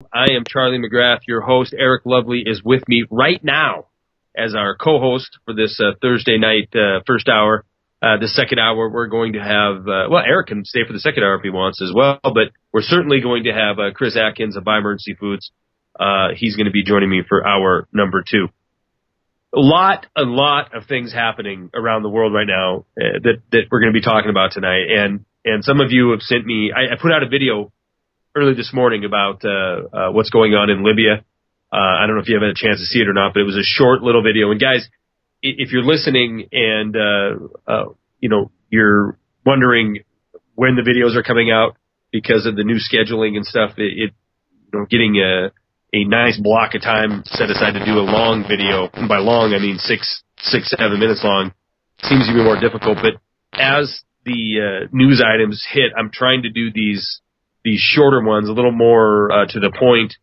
I am Charlie McGrath, your host. Eric Lovely is with me right now as our co-host for this Thursday night first hour. The second hour, we're going to have, Eric can stay for the second hour if he wants as well, but we're certainly going to have Chris Atkins of Buy Emergency Foods. He's going to be joining me for hour number 2. A lot of things happening around the world right now that we're going to be talking about tonight. And some of you have sent me, I put out a video early this morning about what's going on in Libya. I don't know if you have had a chance to see it or not, but it was a short little video. And guys, if you're listening and you're wondering when the videos are coming out because of the new scheduling and stuff, getting a nice block of time set aside to do a long video, and by long I mean 7 minutes long, seems to be more difficult. But as the news items hit, I'm trying to do these shorter ones, a little more to the point,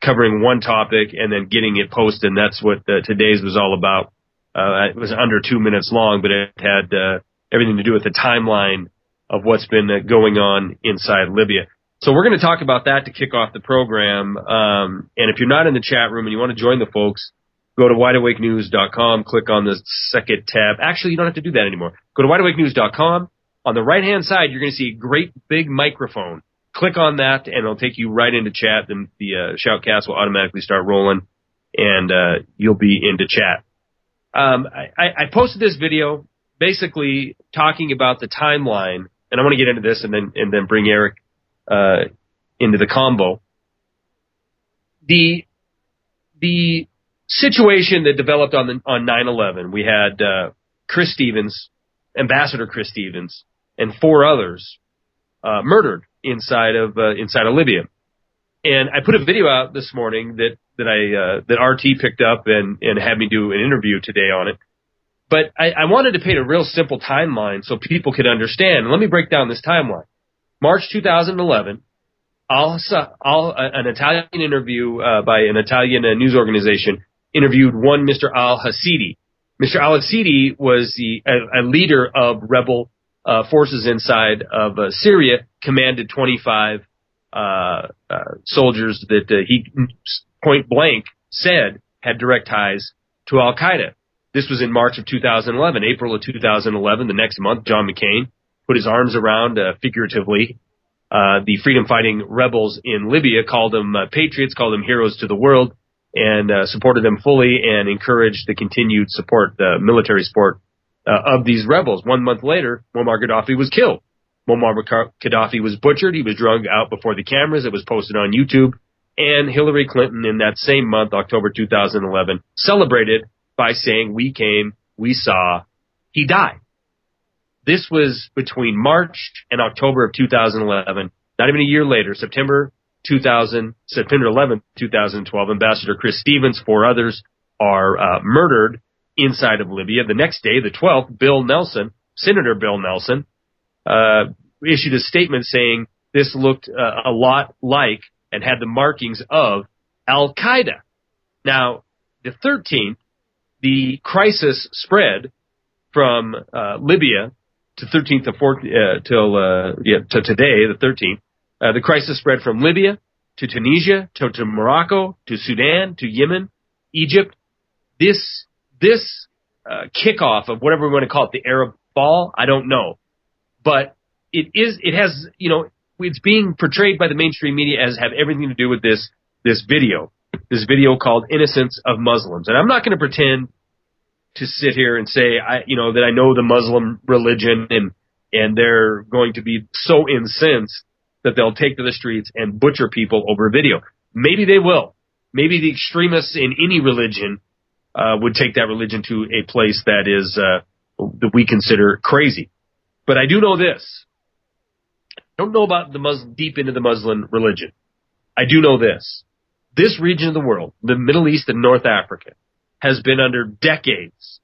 covering one topic and then getting it posted. And that's what today's was all about. It was under 2 minutes long, but it had everything to do with the timeline of what's been going on inside Libya. So we're going to talk about that to kick off the program. And if you're not in the chat room and you want to join the folks, go to wideawakenews.com, click on the second tab. Actually, you don't have to do that anymore. Go to wideawakenews.com. On the right-hand side, you're going to see a great big microphone. Click on that, and it'll take you right into chat. Then the shoutcast will automatically start rolling, and you'll be into chat. I posted this video basically talking about the timeline, and I want to get into this and then bring Eric into the combo. The situation that developed on 9/11, we had Chris Stevens, Ambassador Chris Stevens, and 4 others murdered inside of Libya. And I put a video out this morning that RT picked up and had me do an interview today on it. But I wanted to paint a real simple timeline so people could understand. Let me break down this timeline. March 2011, an Italian interview by an Italian news organization interviewed one Mr. al-Hasidi. Mr. al-Hasidi was a leader of rebel forces inside of Syria, commanded 25 soldiers that he point blank said had direct ties to Al-Qaeda. This was in March of 2011. April of 2011, the next month, John McCain put his arms around, figuratively, the freedom-fighting rebels in Libya, called them patriots, called them heroes to the world, and supported them fully and encouraged the continued support, the military support of these rebels. 1 month later, Muammar Gaddafi was killed. Muammar Gaddafi was butchered. He was drug out before the cameras. It was posted on YouTube. And Hillary Clinton, in that same month, October 2011, celebrated by saying, "We came, we saw, he died." This was between March and October of 2011. Not even a year later, September 11th, 2012, Ambassador Chris Stevens, 4 others are murdered inside of Libya. The next day, the 12th, Senator Bill Nelson, issued a statement saying this looked a lot like and had the markings of Al-Qaeda. Now, the 13th, the crisis spread from Libya to 13th to today, the 13th. The crisis spread from Libya to Tunisia to Morocco to Sudan to Yemen, Egypt. This kickoff of whatever we want to call it, the Arab Fall, I don't know, but it's being portrayed by the mainstream media as have everything to do with this video called Innocence of Muslims. And I'm not going to pretend to sit here and say that I know the Muslim religion and they're going to be so incensed that they'll take to the streets and butcher people over a video. Maybe they will. Maybe the extremists in any religion would take that religion to a place that is that we consider crazy. But I do know this. I don't know about deep into the Muslim religion. I do know this. This region of the world, the Middle East and North Africa, has been under decades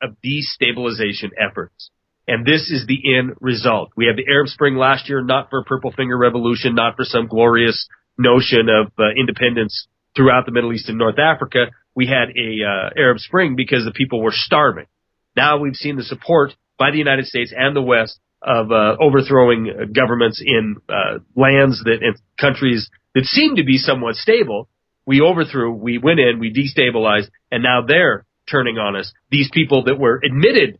of destabilization efforts. And this is the end result. We had the Arab Spring last year, not for a purple finger revolution, not for some glorious notion of independence throughout the Middle East and North Africa. We had a Arab Spring because the people were starving. Now we've seen the support by the United States and the West overthrowing governments in lands that in countries that seem to be somewhat stable. We overthrew, we went in, we destabilized, and now they're turning on us. These people that were admitted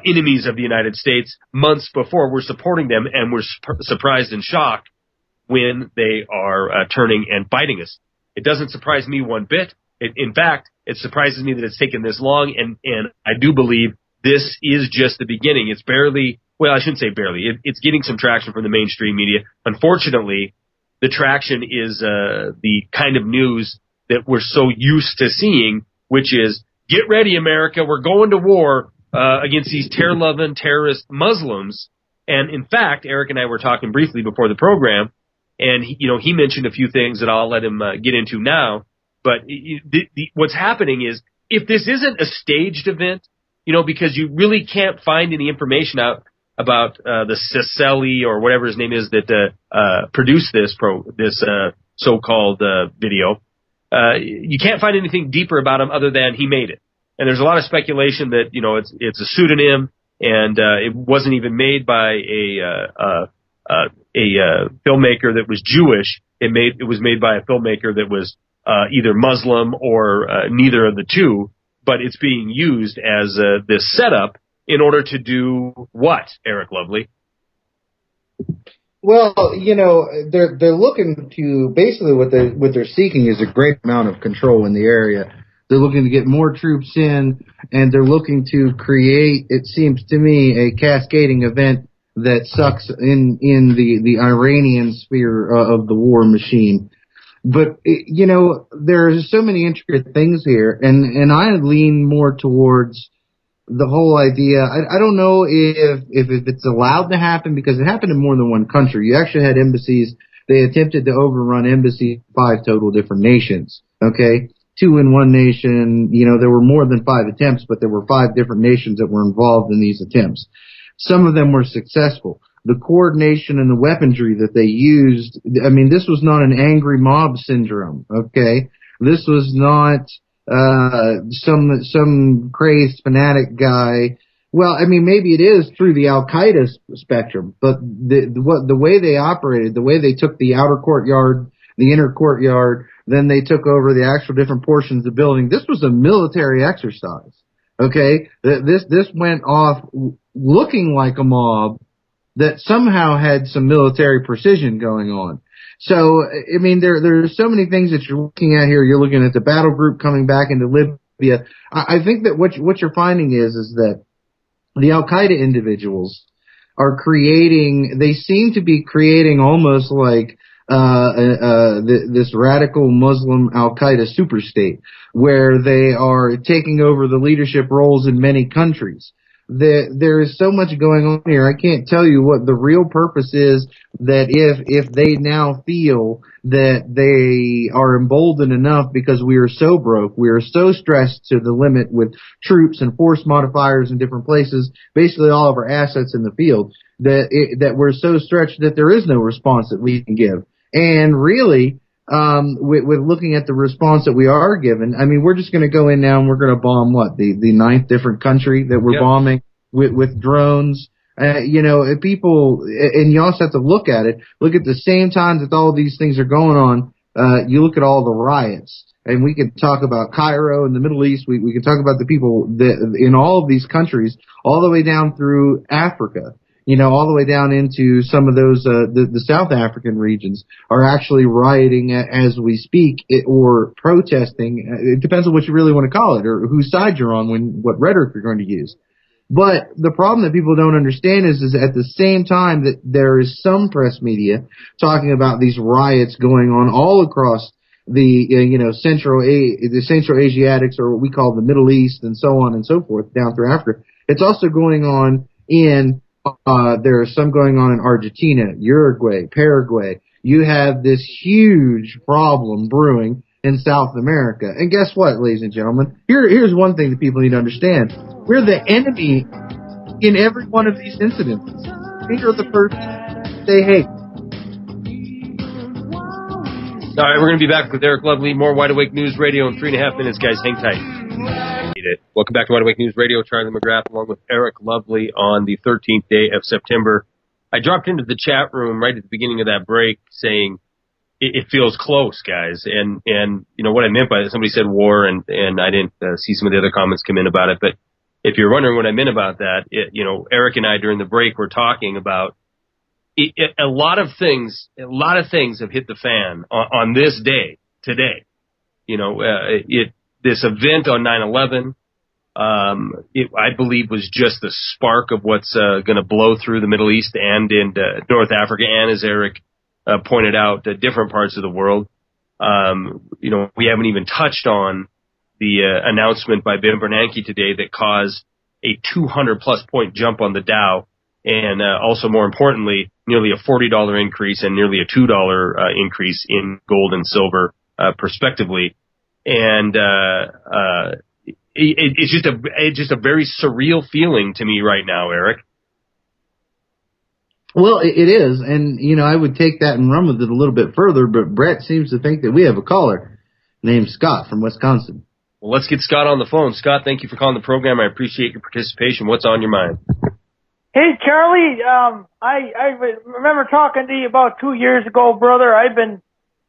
enemies of the United States months before, we're supporting them, and we're surprised and shocked when they are turning and fighting us. It doesn't surprise me one bit. In fact, it surprises me that it's taken this long, and I do believe this is just the beginning. It's barely, well, I shouldn't say barely. It's getting some traction from the mainstream media. Unfortunately, the traction is the kind of news that we're so used to seeing, which is, get ready, America, we're going to war against these terror-loving terrorist Muslims. And in fact, Eric and I were talking briefly before the program, and he mentioned a few things that I'll let him get into now. But what's happening is, if this isn't a staged event, because you really can't find any information out about the Cicelli or whatever his name is that produced this so-called video. You can't find anything deeper about him other than he made it. And there's a lot of speculation that it's a pseudonym, and it wasn't even made by a filmmaker that was Jewish. It was made by a filmmaker that was either Muslim or neither of the two. But it's being used as this setup in order to do what, Eric Lovely? Well, they're looking to, basically what they're seeking is a great amount of control in the area. They're looking to get more troops in, and they're looking to create, it seems to me, a cascading event that sucks in the Iranian sphere of the war machine. But, there's so many intricate things here, and I lean more towards the whole idea. I don't know if it's allowed to happen, because it happened in more than one country. You actually had embassies. They attempted to overrun embassies in 5 total different nations, okay? 2 in one nation. There were more than 5 attempts, but there were 5 different nations that were involved in these attempts. Some of them were successful. The coordination and the weaponry that they used, this was not an angry mob syndrome, okay? This was not some crazed fanatic guy. Well, maybe it is through the Al-Qaeda spectrum, but the way they operated, the way they took the outer courtyard, the inner courtyard, then they took over the actual different portions of the building. This was a military exercise, okay? This went off looking like a mob that somehow had some military precision going on. So, there's so many things that you're looking at here. You're looking at the battle group coming back into Libya. I think that what you're finding is that the Al-Qaeda individuals are they seem to be creating almost like this radical Muslim Al-Qaeda superstate, where they are taking over the leadership roles in many countries. There is so much going on here. I can't tell you what the real purpose is, that if they now feel that they are emboldened enough because we are so broke, we are so stressed to the limit with troops and force modifiers in different places, basically all of our assets in the field, that we're so stretched that there is no response that we can give. And really, with looking at the response that we are given, we're just going to go in now and we're going to bomb the 9th different country that we're bombing with drones. People, and you also have to look at the same time that all these things are going on. You look at all the riots, and we can talk about Cairo and the Middle East. We can talk about the people that in all of these countries, all the way down through Africa. All the way down into some of those, the South African regions are actually rioting as we speak, or protesting. It depends on what you really want to call it, or whose side you're on, what rhetoric you're going to use. But the problem that people don't understand is at the same time that there is some press media talking about these riots going on all across the, Central Asiatics, or what we call the Middle East, and so on and so forth, down through Africa. It's also going on there are some going on in Argentina, Uruguay, Paraguay. You have this huge problem brewing in South America. And guess what, ladies and gentlemen? Here's one thing that people need to understand. We're the enemy in every one of these incidents. We are the first they hate. All right, we're going to be back with Eric Lovely. More Wide Awake News Radio in 3.5 minutes, guys. Hang tight. appreciate it. Welcome back to Wide Awake News Radio. Charlie McGrath along with Eric Lovely on the 13th day of September. I dropped into the chat room right at the beginning of that break saying it feels close, guys. And you know what I meant by that, somebody said war, and I didn't see some of the other comments come in about it. But if you're wondering what I meant about that, Eric and I during the break were talking about a lot of things have hit the fan on this day today. This event on 9/11, I believe was just the spark of what's going to blow through the Middle East and in North Africa, and as Eric pointed out, different parts of the world. We haven't even touched on the announcement by Ben Bernanke today that caused a 200+ point jump on the Dow, and also more importantly, nearly a $40 increase and nearly a $2 increase in gold and silver, prospectively. And it's just a very surreal feeling to me right now, Eric. Well, it is, and I would take that and run with it a little bit further, but Brett seems to think that we have a caller named Scott from Wisconsin. Well, let's get Scott on the phone. Scott, thank you for calling the program. I appreciate your participation. What's on your mind? Hey, Charlie, I remember talking to you about 2 years ago, brother. I've been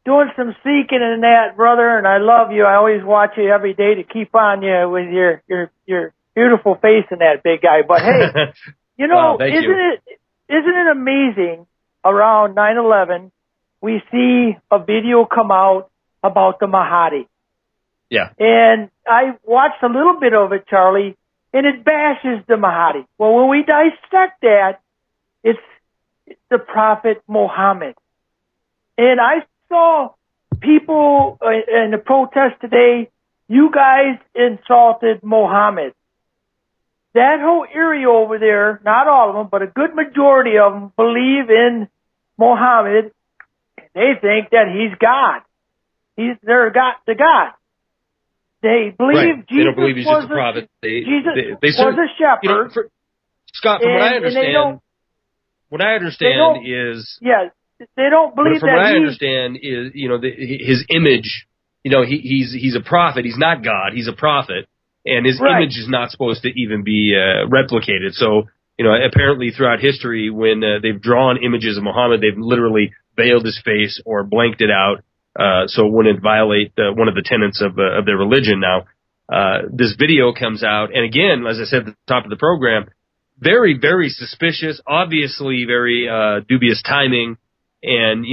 doing some seeking in that, brother, and I love you. I always watch you every day to keep on you with your beautiful face and that big guy. But hey, wow, isn't it amazing around 9/11 we see a video come out about the Mahdi? Yeah. And I watched a little bit of it, Charlie, and it bashes the Mahdi. Well, when we dissect that, it's the Prophet Muhammad. And I saw people in the protest today, you guys insulted Muhammad. That whole area over there, not all of them, but a good majority of them believe in Muhammad. They think that he's God. They're the God. They believe right. Jesus they don't believe he's was just a prophet. Jesus was a shepherd. Scott, from what I understand, they don't believe from that. What I understand is, his image. He's a prophet. He's not God. He's a prophet. And his image is not supposed to even be replicated. So, apparently throughout history, when they've drawn images of Muhammad, they've literally veiled his face or blanked it out so it wouldn't violate one of the tenets of their religion. Now, this video comes out, and again, as I said at the top of the program, very, very suspicious, obviously very dubious timing. And,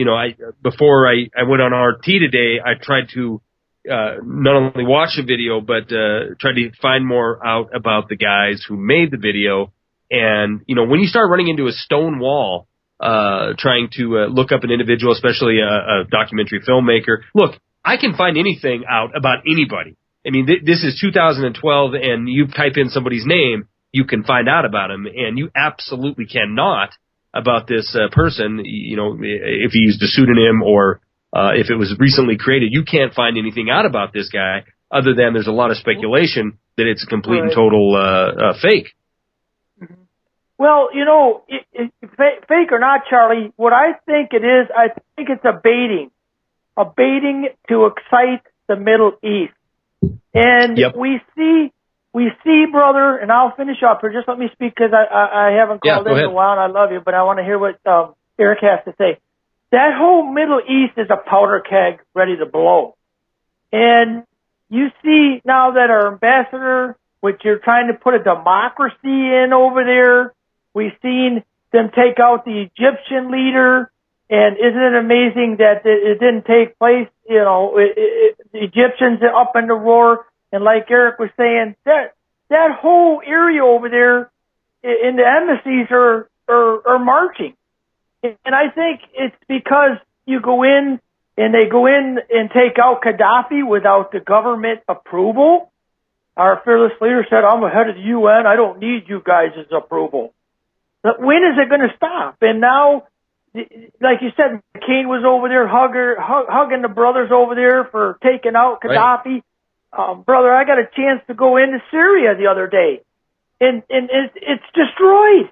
before I went on RT today, I tried to not only watch the video, but try to find more out about the guys who made the video. And, when you start running into a stone wall, trying to look up an individual, especially a documentary filmmaker, look, I can find anything out about anybody. I mean, this is 2012, and you type in somebody's name, you can find out about him, and you absolutely cannot about this person, if he used a pseudonym or if it was recently created. You can't find anything out about this guy other than there's a lot of speculation that it's a complete and total fake. Well, fake or not, Charlie, what I think it is, I think it's a baiting to excite the Middle East. And we see, brother, and I'll finish up here. Just let me speak because I haven't called in a while, and I love you, but I want to hear what Eric has to say. That whole Middle East is a powder keg ready to blow. And you see now that our ambassador, which you're trying to put a democracy in over there, we've seen them take out the Egyptian leader. And isn't it amazing that it didn't take place? The Egyptians are up in the roar. And like Eric was saying, that whole area over there in the embassies are marching. And I think it's because you go in and they go in and take out Gaddafi without the government approval. Our fearless leader said, I'm the head of the UN. I don't need you guys' approval. But when is it going to stop? And now, like you said, McCain was over there hugging the brothers over there for taking out Gaddafi. Right. Brother, I got a chance to go into Syria the other day. And it's destroyed.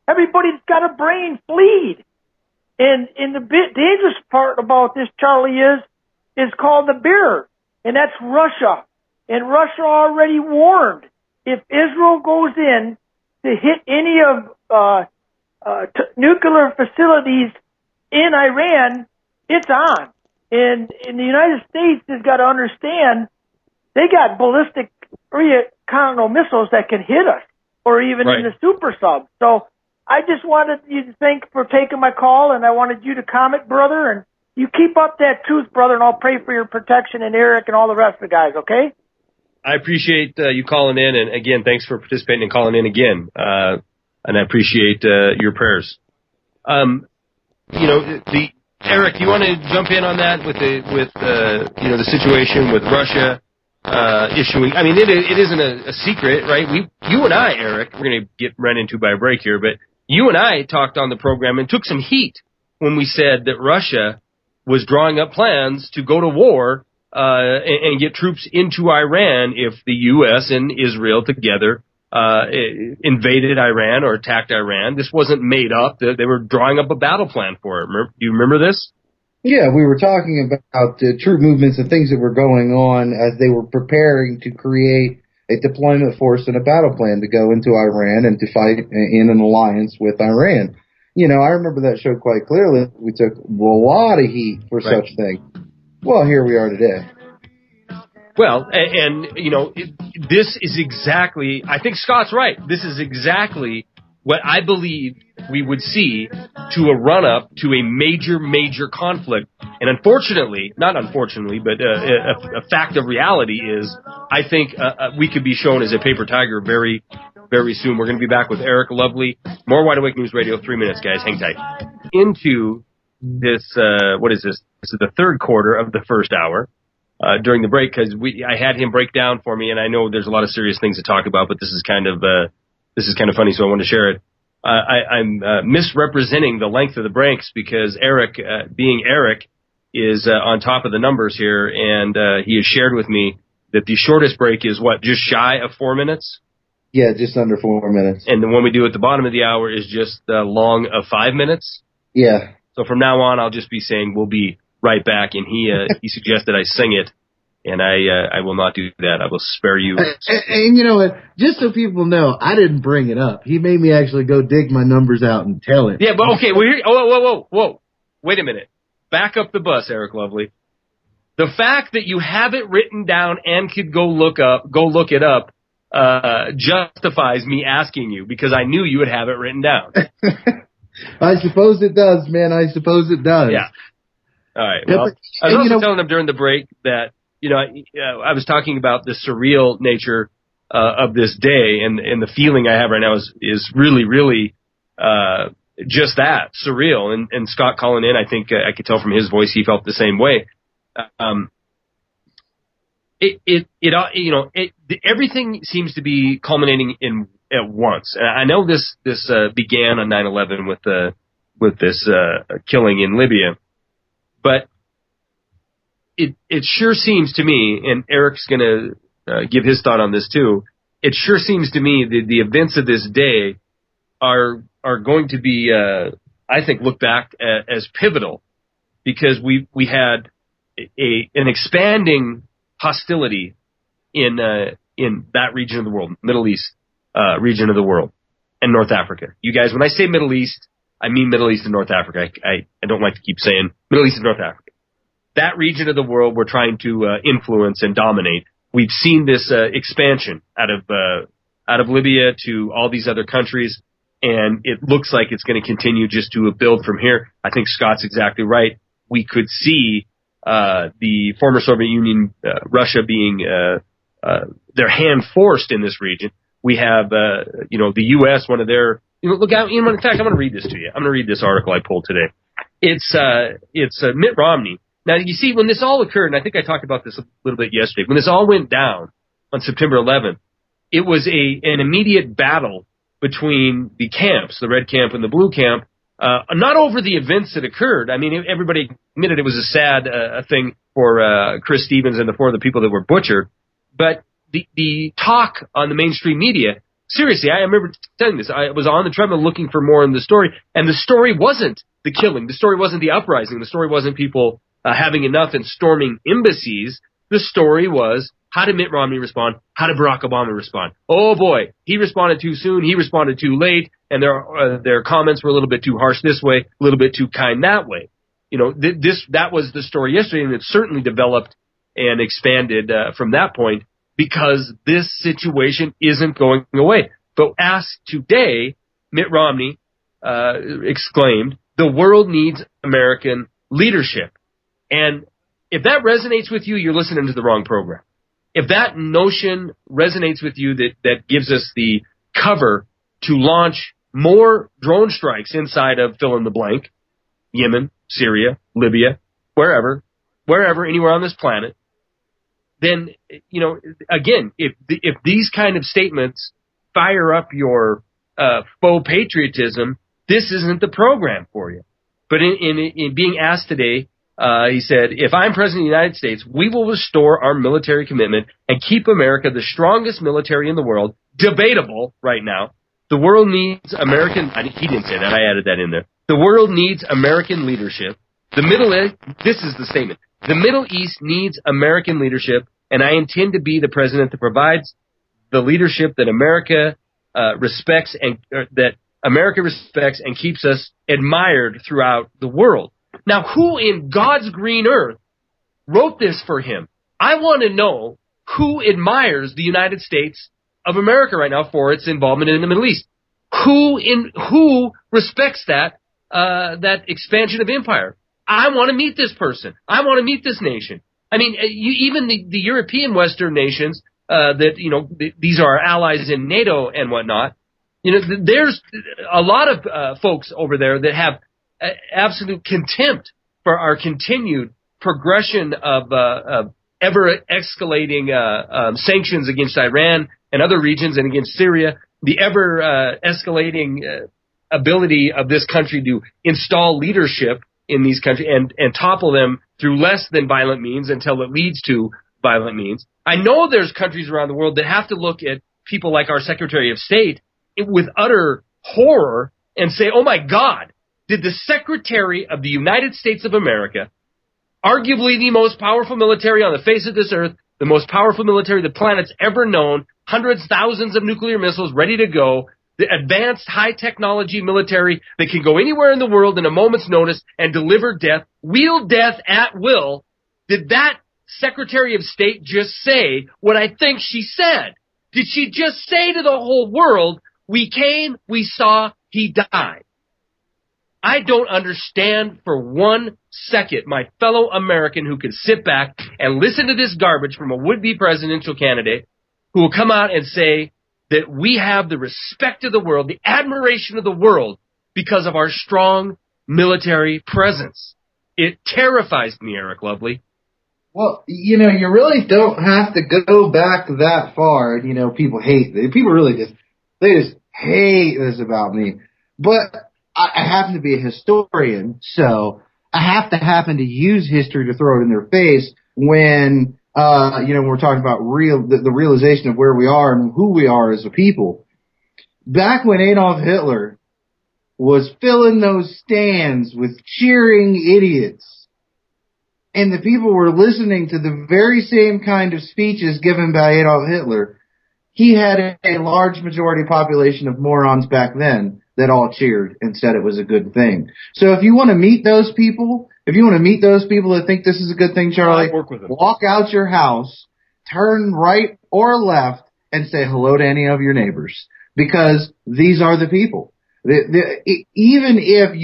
Everybody's got a brain bleed. And the dangerous part about this, Charlie, is called the bear. And that's Russia. And Russia already warned, if Israel goes in to hit any of nuclear facilities in Iran, it's on. And the United States has got to understand they got ballistic intercontinental missiles that can hit us, or even in the super sub. So I just wanted you to thank for taking my call, and I wanted you to comment, brother, and you keep up that truth, brother, and I'll pray for your protection and Eric and all the rest of the guys, okay? I appreciate you calling in, and again, thanks for participating and calling in again. And I appreciate your prayers. Eric, you want to jump in on that with the situation with Russia issuing? I mean, it isn't a secret, right? You and I, Eric, we're going to get run into by a break here, but you and I talked on the program and took some heat when we said that Russia was drawing up plans to go to war and get troops into Iran if the U.S. and Israel together invaded Iran or attacked Iran. This wasn't made up. They were drawing up a battle plan for it. Do you remember this? Yeah, we were talking about troop movements and things that were going on as they were preparing to create a deployment force and a battle plan to go into Iran and to fight in an alliance with Iran. You know, I remember that show quite clearly. We took a lot of heat for such things. Well, here we are today. Well, this is exactly, I think Scott's right. This is exactly what I believe we would see to a run-up to a major conflict. And unfortunately, not unfortunately, but a fact of reality is I think we could be shown as a paper tiger very, very soon. We're going to be back with Eric Lovely. More Wide Awake News Radio, 3 minutes, guys. Hang tight. Into this, what is this? This is the third quarter of the first hour. During the break, because I had him break down for me, and I know there's a lot of serious things to talk about, but this is kind of funny, so I wanted to share it. I'm misrepresenting the length of the breaks because Eric, being Eric, is on top of the numbers here, and he has shared with me that the shortest break is just shy of 4 minutes? Yeah, just under 4 minutes. And the one we do at the bottom of the hour is just long of 5 minutes? Yeah. So from now on, I'll just be saying we'll be right back, and he suggested I sing it, and I will not do that. I will spare you. And you know what? Just so people know, I didn't bring it up. He made me actually go dig my numbers out and tell it. Yeah, but okay. Whoa. Wait a minute. Back up the bus, Eric Lovely. The fact that you have it written down and could go look it up, justifies me asking you because I knew you would have it written down. I suppose it does, man. I suppose it does. Yeah. All right. Well, I was also telling them during the break that, I was talking about the surreal nature of this day, and the feeling I have right now is really, really just that, surreal. And Scott calling in, I think I could tell from his voice he felt the same way. Everything seems to be culminating at once. And I know this began on 9/11 with this killing in Libya. But it sure seems to me, and Eric's going to give his thought on this too, it sure seems to me that the events of this day are going to be, I think, looked back as pivotal because we had an expanding hostility in that region of the world, Middle East region of the world, and North Africa. You guys, when I say Middle East, I mean Middle East and North Africa. I don't like to keep saying Middle East and North Africa. That region of the world we're trying to influence and dominate. We've seen this expansion out of Libya to all these other countries, and it looks like it's going to continue just to build from here. I think Scott's exactly right. We could see the former Soviet Union, Russia, being their hand forced in this region. We have the U.S., one of their look out. In fact, I'm going to read this to you. I'm going to read this article I pulled today. It's Mitt Romney. Now, you see, when this all occurred, and I think I talked about this a little bit yesterday, when this all went down on September 11th, it was an immediate battle between the camps, the red camp and the blue camp, not over the events that occurred. I mean, everybody admitted it was a sad thing for Chris Stevens and for the people that were butchered, but the talk on the mainstream media, seriously, I remember telling this. I was on the treadmill looking for more in the story, and the story wasn't the killing. The story wasn't the uprising. The story wasn't people having enough and storming embassies. The story was How did Mitt Romney respond? How did Barack Obama respond? Oh boy, he responded too soon. He responded too late, and their comments were a little bit too harsh this way, a little bit too kind that way. You know, that was the story yesterday, and it certainly developed and expanded from that point because this situation isn't going away. But asked today, Mitt Romney exclaimed, "The world needs American leadership." And if that resonates with you, you're listening to the wrong program. If that notion resonates with you, that gives us the cover to launch more drone strikes inside of fill in the blank, Yemen, Syria, Libya, wherever, anywhere on this planet, then, you know, again, if these kind of statements fire up your faux patriotism, this isn't the program for you. But in being asked today, he said, "If I'm president of the United States, we will restore our military commitment and keep America the strongest military in the world." Debatable right now. The world needs American. He didn't say that. I added that in there. The world needs American leadership. This is the statement. The Middle East needs American leadership, and I intend to be the president that provides the leadership that America respects and keeps us admired throughout the world. Now, who in God's green earth wrote this for him? I want to know who admires the United States of America right now for its involvement in the Middle East. Who respects that expansion of empire? I want to meet this person. I want to meet this nation. I mean, even the European Western nations that, you know, these are our allies in NATO and whatnot. You know, there's a lot of folks over there that have absolute contempt for our continued progression of ever escalating sanctions against Iran and other regions and against Syria, the ever escalating ability of this country to install leadership in these countries and topple them through less than violent means until it leads to violent means. I know there's countries around the world that have to look at people like our Secretary of State with utter horror and say, "Oh my God, did the Secretary of the United States of America, arguably the most powerful military on the face of this earth, the most powerful military the planet's ever known, hundreds, thousands of nuclear missiles ready to go, the advanced high technology military that can go anywhere in the world in a moment's notice and deliver death, wield death at will," did that Secretary of State just say what I think she said? Did she just say to the whole world, "We came, we saw, he died"? I don't understand for 1 second my fellow American who could sit back and listen to this garbage from a would-be presidential candidate who will come out and say that we have the respect of the world, the admiration of the world because of our strong military presence. It terrifies me, Eric Lovely. Well, you know, you really don't have to go back that far. And, you know, people really just hate this about me. But I happen to be a historian, so I have to happen to use history to throw it in their face when, you know, we're talking about the realization of where we are and who we are as a people. Back when Adolf Hitler was filling those stands with cheering idiots, and the people were listening to the very same kind of speeches given by Adolf Hitler, he had a large majority population of morons back then that all cheered and said it was a good thing. So if you want to meet those people, that think this is a good thing, Charlie, walk out your house, turn right or left, and say hello to any of your neighbors, because these are the people. Even if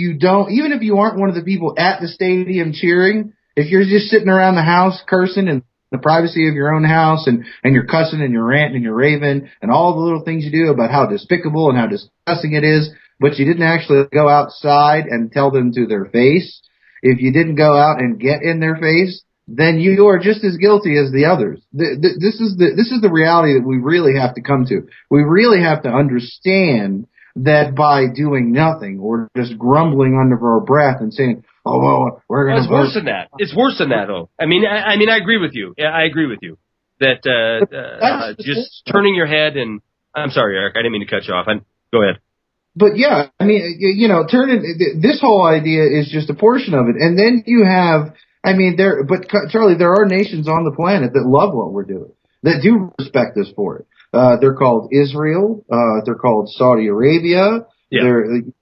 you aren't one of the people at the stadium cheering, if you're just sitting around the house cursing in the privacy of your own house and you're cussing and you're ranting and you're raving and all the little things you do about how despicable and how disgusting it is, but you didn't actually go outside and tell them to their face, if you didn't go out and get in their face, then you are just as guilty as the others. This is the reality that we really have to come to. We really have to understand that by doing nothing or just grumbling under our breath and saying, "Oh, well, we're going to." It's worse than that. It's worse than that, though. I mean, I agree with you. I agree with you that just turning your head and I'm sorry, Eric, I didn't mean to cut you off. Go ahead. But yeah, I mean, you know, this whole idea is just a portion of it, and then you have, I mean, Charlie, there are nations on the planet that love what we're doing. that do respect us for it. They're called Israel. They're called Saudi Arabia. Yeah.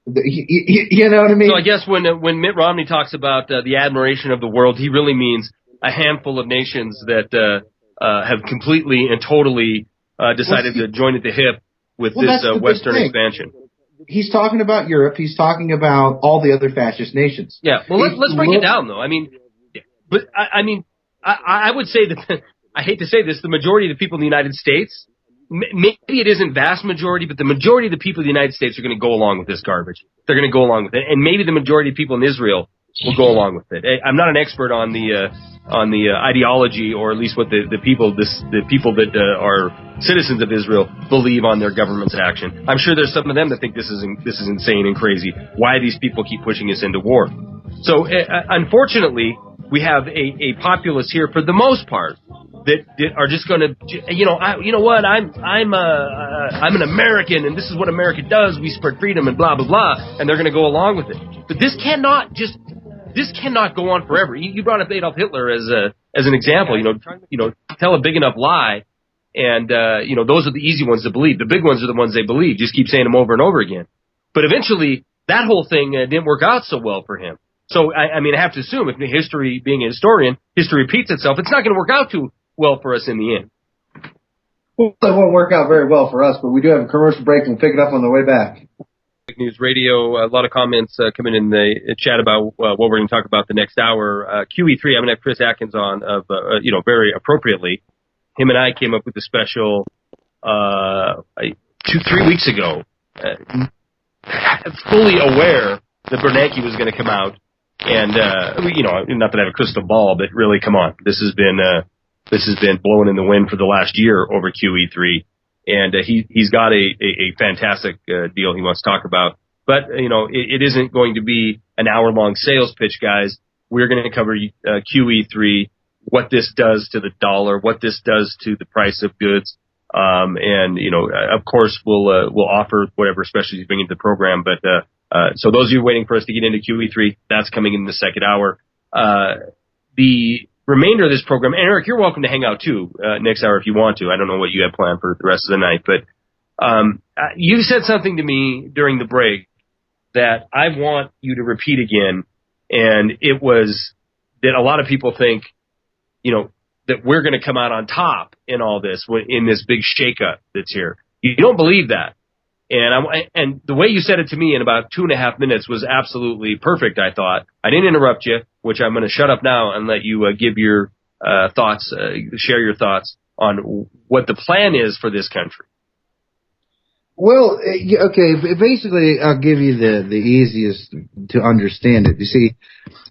You know what I mean? So I guess when Mitt Romney talks about the admiration of the world, he really means a handful of nations that have completely and totally decided to join at the hip with this Western expansion. He's talking about Europe. He's talking about all the other fascist nations. Yeah. Well, let's break it down, though. I mean, but I would say that I hate to say this, the majority of the people in the United States, maybe it isn't vast majority, but the majority of the people in the United States are going to go along with this garbage. They're going to go along with it, and maybe the majority of people in Israel will go along with it. I'm not an expert on the ideology, or at least what the people that are citizens of Israel believe on their government's action. I'm sure there's some of them that think this is insane and crazy. Why these people keep pushing us into war? So unfortunately, we have a populace here for the most part that are just going to, I'm an American, and this is what America does. We spread freedom and blah blah blah, and they're going to go along with it. But this cannot go on forever. You brought up Adolf Hitler as an example. Tell a big enough lie, and those are the easy ones to believe. The big ones are the ones they believe. Just keep saying them over and over again. But eventually, that whole thing didn't work out so well for him. So I have to assume, if history, being a historian, history repeats itself, it's not going to work out too well for us in the end. Well, it won't work out very well for us, but we do have a commercial break and pick it up on the way back. News Radio, a lot of comments coming in the chat about what we're going to talk about the next hour. QE3, I'm going to have Chris Atkins on, very appropriately. Him and I came up with a special 2-3 weeks ago, fully aware that Bernanke was going to come out, and not that I have a crystal ball, but really, come on, this has been blowing in the wind for the last year over QE3. And he's got a fantastic deal he wants to talk about. But, it isn't going to be an hour-long sales pitch, guys. We're going to cover QE3, what this does to the dollar, what this does to the price of goods. Of course, we'll offer whatever specials you bring into the program. But so those of you waiting for us to get into QE3, that's coming in the second hour. The remainder of this program, and Eric, you're welcome to hang out too next hour if you want to. I don't know what you have planned for the rest of the night, but you said something to me during the break that I want you to repeat again, and it was that a lot of people think, that we're going to come out on top in all this, in this big shakeup that's here. You don't believe that. And the way you said it to me in about 2.5 minutes was absolutely perfect, I thought. I didn't interrupt you, which I'm going to shut up now and let you give your thoughts, share your thoughts on what the plan is for this country. Well, okay, basically I'll give you the easiest to understand it. You see,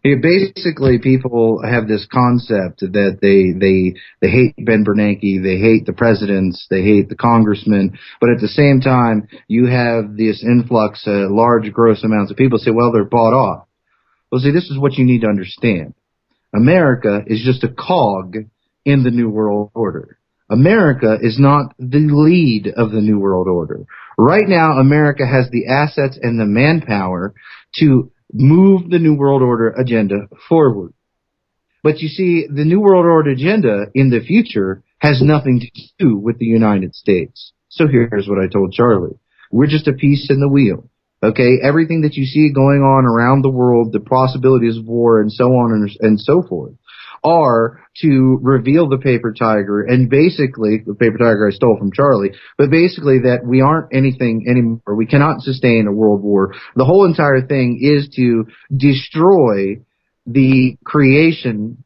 basically people have this concept that they hate Ben Bernanke, they hate the presidents, they hate the congressmen, but at the same time you have this influx, large gross amounts of people say, well, they're bought off. Well, see, this is what you need to understand. America is just a cog in the New World Order. America is not the lead of the New World Order. Right now, America has the assets and the manpower to move the New World Order agenda forward. But you see, the New World Order agenda in the future has nothing to do with the United States. So here's what I told Charlie. We're just a piece in the wheel. Okay, everything that you see going on around the world, the possibilities of war and so on and so forth, are to reveal the paper tiger, and basically, the paper tiger I stole from Charlie, but basically that we aren't anything anymore. We cannot sustain a world war. The whole entire thing is to destroy the creation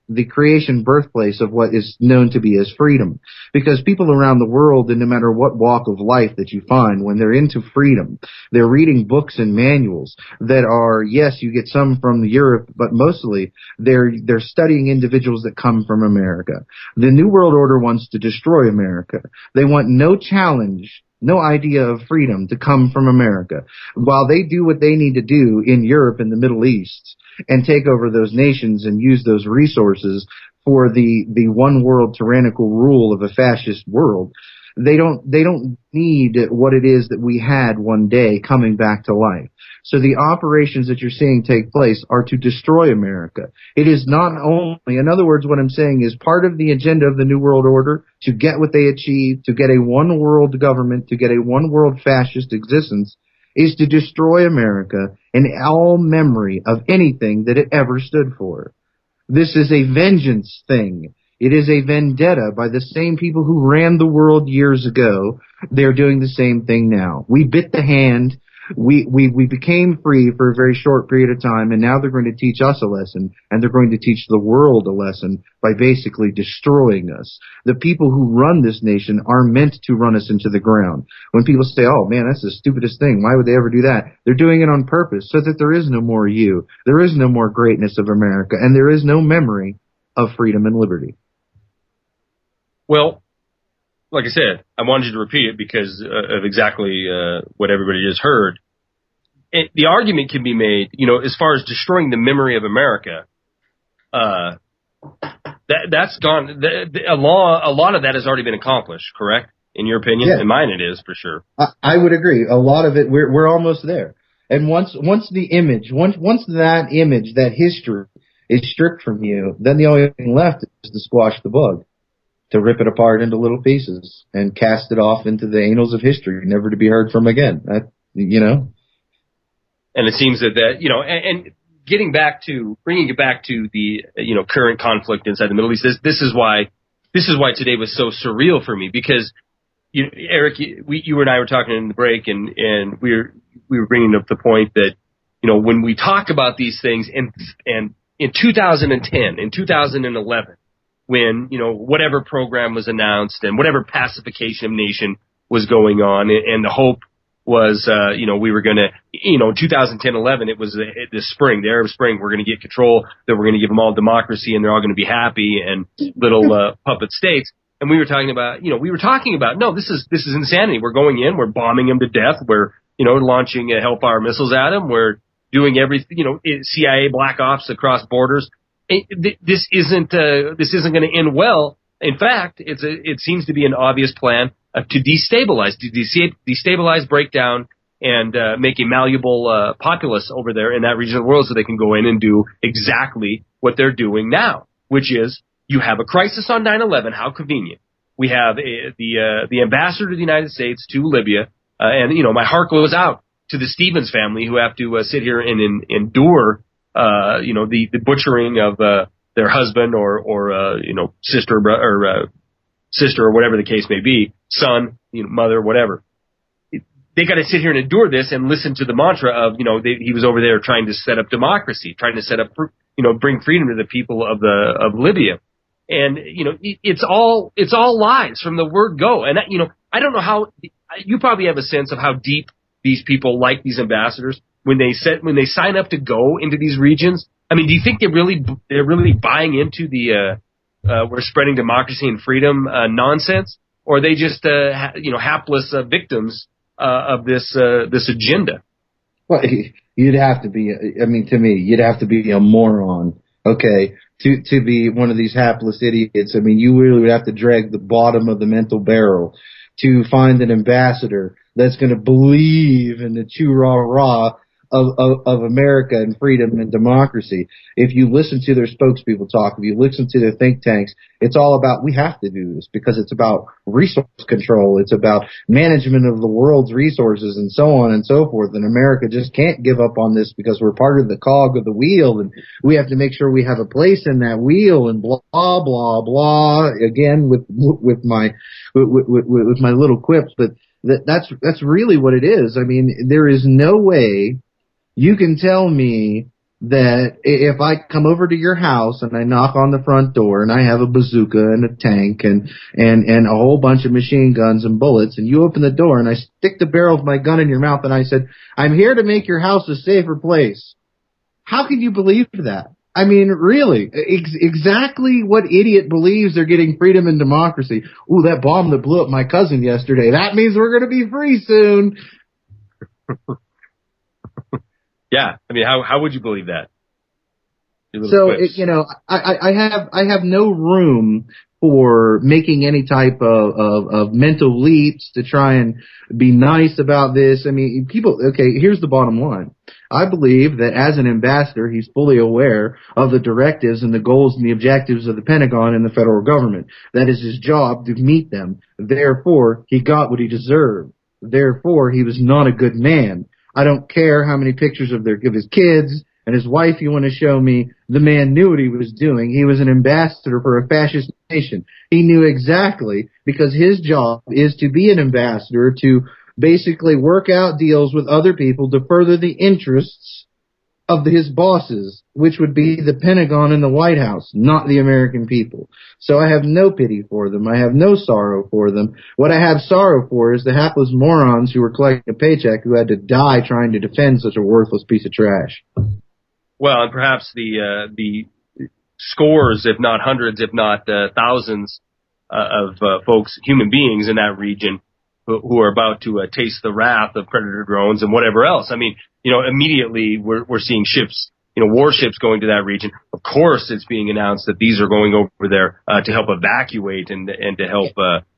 birthplace of what is known to be as freedom. Because people around the world, and no matter what walk of life that you find, when they're into freedom, they're reading books and manuals that are, yes, you get some from Europe, but mostly they're studying individuals that come from America. The New World Order wants to destroy America. They want no challenge, no idea of freedom to come from America. While they do what they need to do in Europe and the Middle East and take over those nations and use those resources for the one world tyrannical rule of a fascist world, They don't need what it is that we had one day coming back to life. So the operations that you're seeing take place are to destroy America. It is not only, in other words, what I'm saying is part of the agenda of the New World Order to get what they achieve, to get a one world government, to get a one world fascist existence, is to destroy America and all memory of anything that it ever stood for. This is a vengeance thing. It is a vendetta by the same people who ran the world years ago. They're doing the same thing now. We bit the hand. We became free for a very short period of time, and now they're going to teach us a lesson, and they're going to teach the world a lesson by basically destroying us. The people who run this nation are meant to run us into the ground. When people say, oh man, that's the stupidest thing, why would they ever do that? They're doing it on purpose so that there is no more you, there is no more greatness of America, and there is no memory of freedom and liberty. Well, like I said, I wanted you to repeat it because of exactly what everybody just heard. The argument can be made, as far as destroying the memory of America, that's gone. A lot of that has already been accomplished, correct? In your opinion? Yeah. In mine it is, for sure. I would agree. A lot of it, we're almost there. And once the image, once that image, that history is stripped from you, then the only thing left is to squash the bug, to rip it apart into little pieces and cast it off into the annals of history, never to be heard from again. And it seems that and bringing it back to the, current conflict inside the Middle East, this is why today was so surreal for me, because, Eric, you and I were talking in the break, and we were bringing up the point that, when we talk about these things, and in 2010, in 2011, when, whatever program was announced and whatever pacification of nation was going on, and the hope was, we were going to, 2010-11, it was the spring, the Arab Spring, we're going to get control, that we're going to give them all democracy and they're all going to be happy and little puppet states. And we were talking about, no, this is insanity. We're going in, we're bombing them to death, we're, launching Hellfire missiles at them, we're doing everything, CIA black ops across borders. This isn't going to end well. In fact, it seems to be an obvious plan to destabilize, break down, and make a malleable populace over there in that region of the world, so they can go in and do exactly what they're doing now, which is, you have a crisis on 9/11. How convenient. We have the ambassador to the United States to Libya, and my heart goes out to the Stevens family, who have to sit here and endure the butchering of their husband or sister or whatever the case may be, son, mother, whatever. They got to sit here and endure this and listen to the mantra of, he was over there trying to set up democracy, trying to set up, bring freedom to the people of Libya. And, it's all lies from the word go. And, I don't know how, you probably have a sense of how deep these people, like these ambassadors, when they sign up to go into these regions. I mean, do you think they're really buying into the we're spreading democracy and freedom nonsense, or are they just hapless victims of this agenda? Well, you'd have to be. I mean, to me, you'd have to be a moron, okay, to be one of these hapless idiots. I mean, you really would have to drag the bottom of the mental barrel to find an ambassador that's going to believe in the choo-rah-rah of America and freedom and democracy. If you listen to their spokespeople talk, if you listen to their think tanks, it's all about, we have to do this because it's about resource control. It's about management of the world's resources and so on and so forth. And America just can't give up on this because we're part of the cog of the wheel, and we have to make sure we have a place in that wheel, and blah, blah, blah. Again, with my little quips, but that's really what it is. I mean, there is no way you can tell me that if I come over to your house and I knock on the front door and I have a bazooka and a tank and a whole bunch of machine guns and bullets, and you open the door and I stick the barrel of my gun in your mouth and I said, I'm here to make your house a safer place. How can you believe that? I mean, really, exactly what idiot believes they're getting freedom and democracy? Ooh, that bomb that blew up my cousin yesterday, that means we're going to be free soon. Yeah, I mean, how would you believe that? So, I have no room for making any type of mental leaps to try and be nice about this. I mean, here's the bottom line. I believe that as an ambassador, he's fully aware of the directives and the goals and the objectives of the Pentagon and the federal government. That is his job to meet them. Therefore, he got what he deserved. Therefore, he was not a good man. I don't care how many pictures of his kids and his wife you want to show me. The man knew what he was doing. He was an ambassador for a fascist nation. He knew exactly, because his job is to be an ambassador, to basically work out deals with other people to further the interests of his bosses, which would be the Pentagon and the White House, not the American people. So I have no pity for them. I have no sorrow for them. What I have sorrow for is the hapless morons who were collecting a paycheck who had to die trying to defend such a worthless piece of trash. Well, and perhaps the scores, if not hundreds, if not thousands of folks, human beings in that region who are about to taste the wrath of predator drones and whatever else. I mean, immediately we're seeing ships, warships going to that region. Of course, it's being announced that these are going over there to help evacuate and to help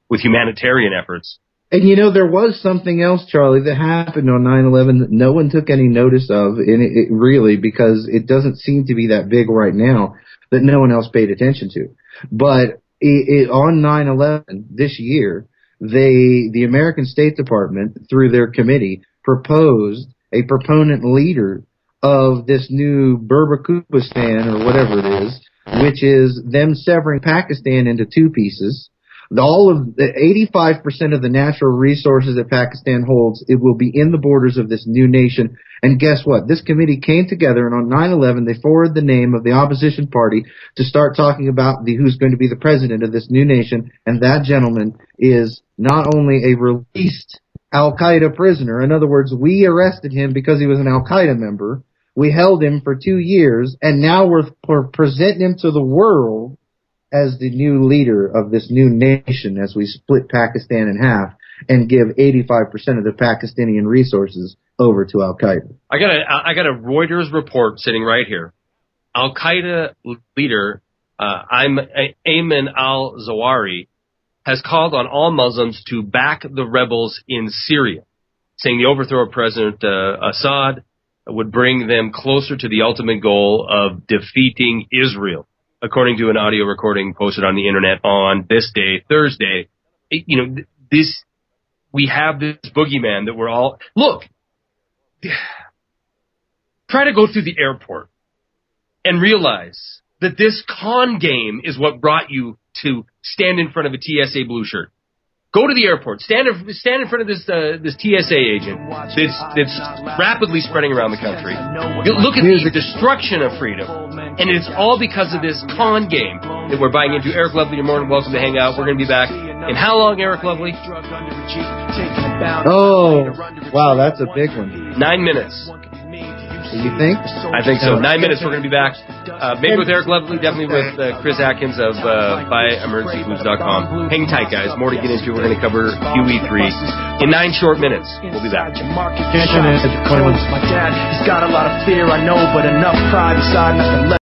with humanitarian efforts. And there was something else, Charlie, that happened on 9/11 that no one took any notice of, and it really, because it doesn't seem to be that big right now, that no one else paid attention to. But on 9/11 this year, the American State Department, through their committee, proposed a proponent leader of this new Burbakustan, or whatever it is, which is them severing Pakistan into two pieces. All of the 85% of the natural resources that Pakistan holds, it will be in the borders of this new nation. And guess what? This committee came together, and on 9/11, they forwarded the name of the opposition party to start talking about who's going to be the president of this new nation. And that gentleman is not only a released Al-Qaeda prisoner. In other words, we arrested him because he was an Al-Qaeda member. We held him for 2 years, and now we're presenting him to the world as the new leader of this new nation as we split Pakistan in half and give 85% of the Pakistani resources over to Al-Qaeda. I got a Reuters report sitting right here. Al-Qaeda leader Ayman al-Zawahiri has called on all Muslims to back the rebels in Syria, saying the overthrow of President Assad would bring them closer to the ultimate goal of defeating Israel. According to an audio recording posted on the internet on this day, Thursday, we have this boogeyman that we're all, look, try to go through the airport and realize that this con game is what brought you to stand in front of a TSA blue shirt. Go to the airport, stand in front of this TSA agent that's rapidly spreading around the country. Look at the destruction of freedom, and it's all because of this con game that we're buying into. Eric Lovely, you're more than welcome to hang out. We're going to be back in how long, Eric Lovely? Oh, wow, that's a big one. 9 minutes. You think? I think so. 9 minutes, we're going to be back. Maybe with Eric Lovely, definitely with Chris Atkins of BuyEmergencyFoods.com. Hang tight, guys. More to get into. We're going to cover QE3 in 9 short minutes. We'll be back. My dad, he's got a lot of fear, I know, but enough pride inside, nothing left.